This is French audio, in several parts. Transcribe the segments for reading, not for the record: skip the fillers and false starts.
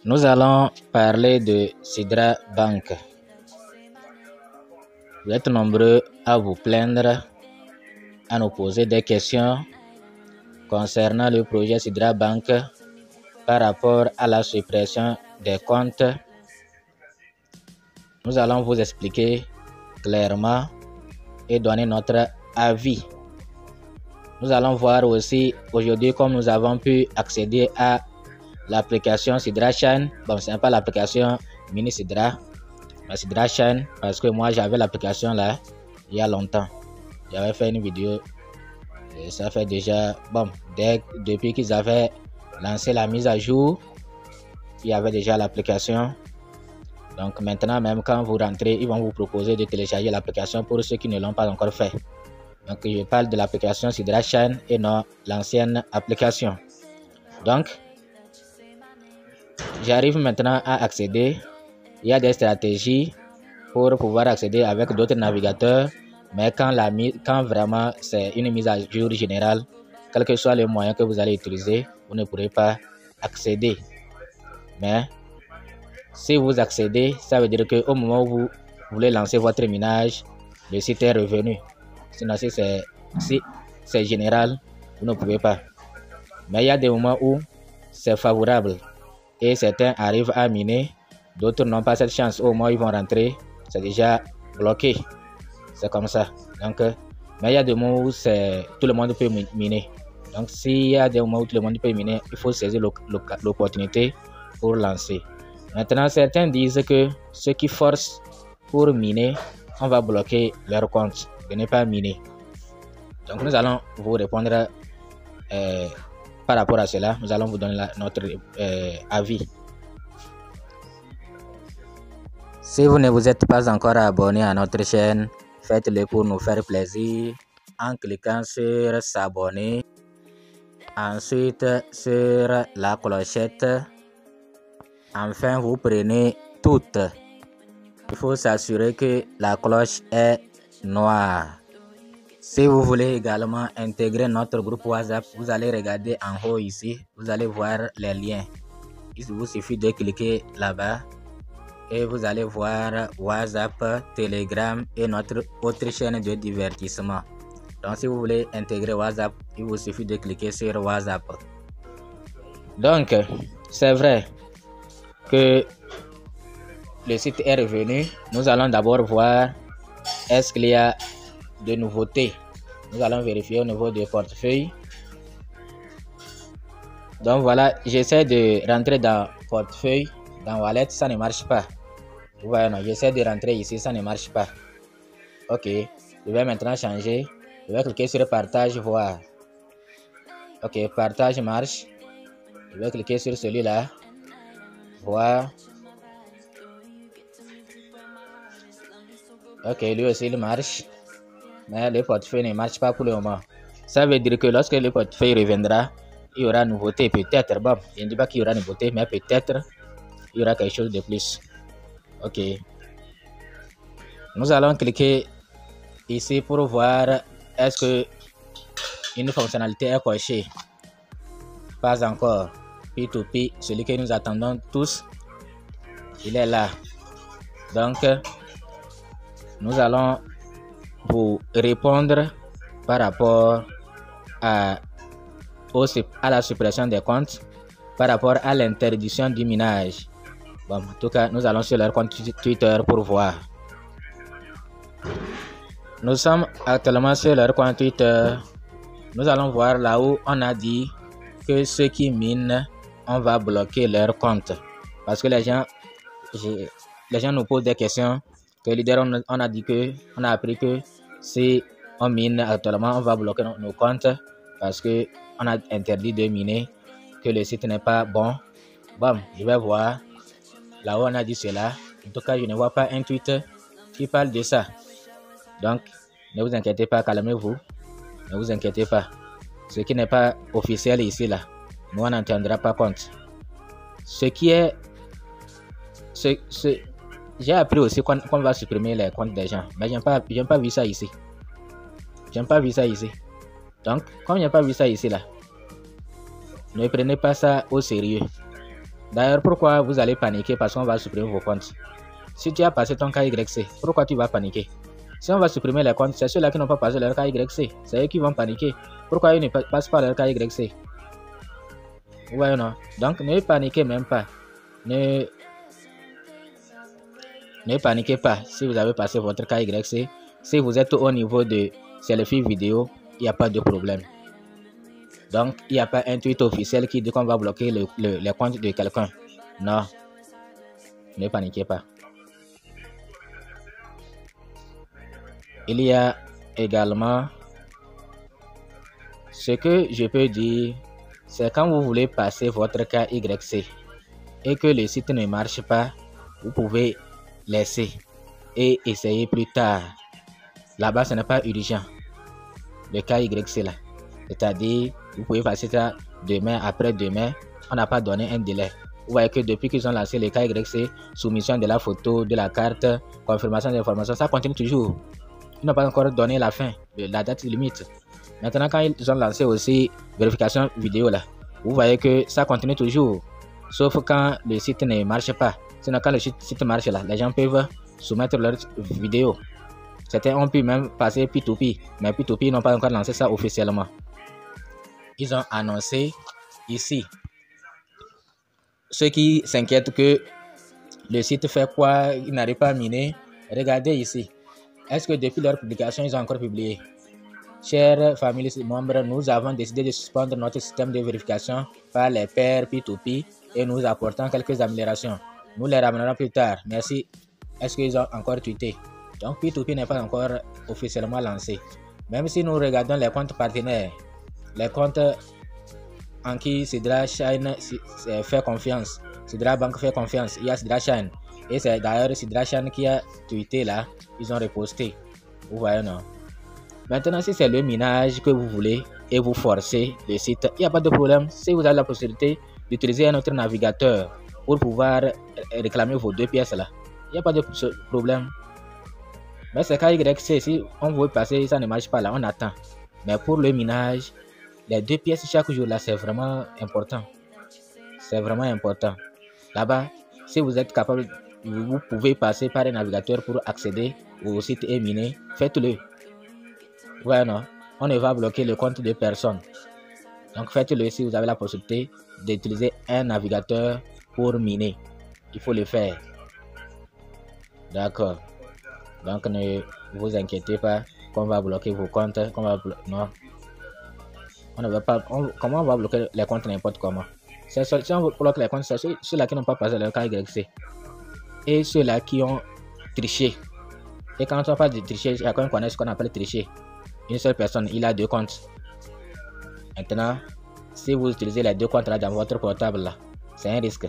Nous allons parler de Sidra Bank. Vous êtes nombreux à vous plaindre, à nous poser des questions concernant le projet Sidra Bank par rapport à la suppression des comptes. Nous allons vous expliquer clairement et donner notre avis. Nous allons voir aussi aujourd'hui comme nous avons pu accéder à l'application Sidra Chain. Bon, ce n'est pas l'application Mini Sidra, mais Sidra Chain, parce que moi j'avais l'application là il y a longtemps. J'avais fait une vidéo et ça fait déjà, bon, depuis qu'ils avaient lancé la mise à jour, il y avait déjà l'application. Donc maintenant, même quand vous rentrez, ils vont vous proposer de télécharger l'application pour ceux qui ne l'ont pas encore fait. Donc je parle de l'application Sidra Chain et non l'ancienne application. Donc, j'arrive maintenant à accéder. Il y a des stratégies pour pouvoir accéder avec d'autres navigateurs, mais quand vraiment c'est une mise à jour générale, quel que soit le moyen que vous allez utiliser, vous ne pourrez pas accéder. Mais si vous accédez, ça veut dire qu'au moment où vous voulez lancer votre minage, le site est revenu. Sinon, si c'est général, vous ne pouvez pas. Mais il y a des moments où c'est favorable et certains arrivent à miner, d'autres n'ont pas cette chance. Au moins, ils vont rentrer, c'est déjà bloqué. C'est comme ça. Donc, mais il y a des moments où tout le monde peut miner. Donc, s'il y a des moments où tout le monde peut miner, il faut saisir l'opportunité pour lancer. Maintenant, certains disent que ceux qui forcent pour miner, on va bloquer leur compte de ne pas miner. Donc, nous allons vous répondre par rapport à cela. Nous allons vous donner notre avis. Si vous ne vous êtes pas encore abonné à notre chaîne, faites-le pour nous faire plaisir en cliquant sur s'abonner. Ensuite, sur la clochette. Enfin, vous prenez toutes. Il faut s'assurer que la cloche est noire. Si vous voulez également intégrer notre groupe WhatsApp, vous allez regarder en haut ici. Vous allez voir les liens. Il vous suffit de cliquer là-bas et vous allez voir WhatsApp, Telegram et notre autre chaîne de divertissement. Donc, si vous voulez intégrer WhatsApp, il vous suffit de cliquer sur WhatsApp. Donc, c'est vrai que le site est revenu. Nous allons d'abord voir est-ce qu'il y a de nouveautés. Nous allons vérifier au niveau du portefeuille. Donc voilà, j'essaie de rentrer dans portefeuille, dans wallet, ça ne marche pas. Vous voyez, non, j'essaie de rentrer ici, ça ne marche pas. Ok, je vais maintenant changer. Je vais cliquer sur partage, voir. Ok, partage marche. Je vais cliquer sur celui-là, voir. Ok, lui aussi il marche. Mais le portefeuille ne marche pas pour le moment. Ça veut dire que lorsque le portefeuille reviendra, il y aura nouveauté. Peut-être, bon, je ne dis pas qu'il y aura nouveauté, mais peut-être il y aura quelque chose de plus. Ok. Nous allons cliquer ici pour voir est-ce que une fonctionnalité est cochée. Pas encore. P2P, celui que nous attendons tous, il est là. Donc, nous allons vous répondre par rapport à la suppression des comptes, par rapport à l'interdiction du minage. Bon, en tout cas, nous allons sur leur compte Twitter pour voir. Nous sommes actuellement sur leur compte Twitter. Nous allons voir là où on a dit que ceux qui minent, on va bloquer leur compte. Parce que les gens nous posent des questions. Que leader, on a dit que, on a appris que si on mine actuellement, on va bloquer nos comptes parce que on a interdit de miner, que le site n'est pas bon. Bon, je vais voir là où on a dit cela. En tout cas, je ne vois pas un tweet qui parle de ça. Donc, ne vous inquiétez pas, calmez-vous. Ne vous inquiétez pas. Ce qui n'est pas officiel ici, là, nous on n'en tiendra pas compte. Ce qui est... J'ai appris aussi qu'on va supprimer les comptes des gens. Mais je n'ai pas vu ça ici. Je n'ai pas vu ça ici. Donc, comme je n'ai pas vu ça ici, là, ne prenez pas ça au sérieux. D'ailleurs, pourquoi vous allez paniquer parce qu'on va supprimer vos comptes? Si tu as passé ton KYC, pourquoi tu vas paniquer? Si on va supprimer les comptes, c'est ceux-là qui n'ont pas passé leur KYC. C'est eux qui vont paniquer. Pourquoi ils ne passent pas leur KYC? Ouais, non. Donc, ne paniquez même pas. Ne paniquez pas si vous avez passé votre KYC. Si vous êtes au niveau de selfie vidéo, il n'y a pas de problème. Donc, il n'y a pas un tweet officiel qui dit qu'on va bloquer les comptes de quelqu'un. Non. Ne paniquez pas. Il y a également ce que je peux dire, c'est quand vous voulez passer votre KYC et que le site ne marche pas, vous pouvez laisser et essayer plus tard. Là-bas, ce n'est pas urgent. Le KYC là. C'est-à-dire, vous pouvez passer ça demain, après-demain. On n'a pas donné un délai. Vous voyez que depuis qu'ils ont lancé le KYC, soumission de la photo, de la carte, confirmation d'information, ça continue toujours. Ils n'ont pas encore donné la fin, la date limite. Maintenant, quand ils ont lancé aussi vérification vidéo là, vous voyez que ça continue toujours. Sauf quand le site ne marche pas. Sinon, quand le site marche là, les gens peuvent soumettre leurs vidéos. Certains ont pu même passer P2P, mais P2P n'ont pas encore lancé ça officiellement. Ils ont annoncé ici. Ceux qui s'inquiètent que le site fait quoi, il n'arrive pas à miner, regardez ici. Est-ce que depuis leur publication, ils ont encore publié? Chers familles membres, nous avons décidé de suspendre notre système de vérification par les pairs P2P et nous apportons quelques améliorations. Nous les ramènerons plus tard. Merci. Est-ce qu'ils ont encore tweeté? Donc P2P n'est pas encore officiellement lancé. Même si nous regardons les comptes partenaires, les comptes en qui Sidra Shine fait confiance, Sidra Bank fait confiance, il y a Sidra Shine. Et c'est d'ailleurs Sidra Shine qui a tweeté là, ils ont reposté. Vous voyez non? Maintenant, si c'est le minage que vous voulez et vous forcez le site, il n'y a pas de problème. Si vous avez la possibilité d'utiliser un autre navigateur pour pouvoir réclamer vos 2 pièces là, il n'y a pas de problème. Mais c'est KYC, si on veut passer, ça ne marche pas là, on attend. Mais pour le minage, les 2 pièces chaque jour là, c'est vraiment important. C'est vraiment important. Là-bas, si vous êtes capable, vous pouvez passer par un navigateur pour accéder au site et miner, faites-le. Ouais, non, on ne va bloquer le compte de personne. Donc faites-le si vous avez la possibilité d'utiliser un navigateur pour miner. Il faut le faire. D'accord. Donc ne vous inquiétez pas qu'on va bloquer vos comptes. Non. On ne va pas. Comment on va bloquer les comptes n'importe comment? Si on bloque les comptes, c'est ceux-là qui n'ont pas passé leur KYC. Et ceux-là qui ont triché. Et quand on parle de tricher, chacun connaît ce qu'on appelle tricher. Une seule personne, il a 2 comptes. Maintenant, si vous utilisez les 2 comptes là dans votre portable là, c'est un risque.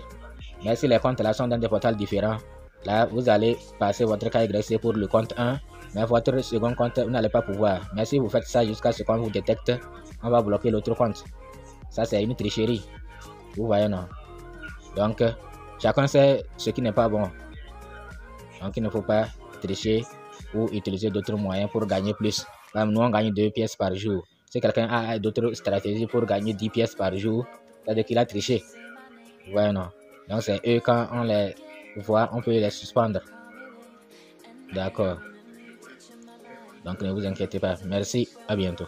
Mais si les comptes là sont dans des portails différents, là vous allez passer votre KYC pour le compte 1, mais votre second compte vous n'allez pas pouvoir. Mais si vous faites ça jusqu'à ce qu'on vous détecte, on va bloquer l'autre compte. Ça c'est une tricherie. Vous voyez non? Donc chacun sait ce qui n'est pas bon. Donc il ne faut pas tricher ou utiliser d'autres moyens pour gagner plus. Nous on gagne 2 pièces par jour. Si quelqu'un a d'autres stratégies pour gagner 10 pièces par jour, c'est-à-dire qu'il a triché. Ouais, non. Donc c'est eux, quand on les voit, on peut les suspendre. D'accord. Donc ne vous inquiétez pas. Merci, à bientôt.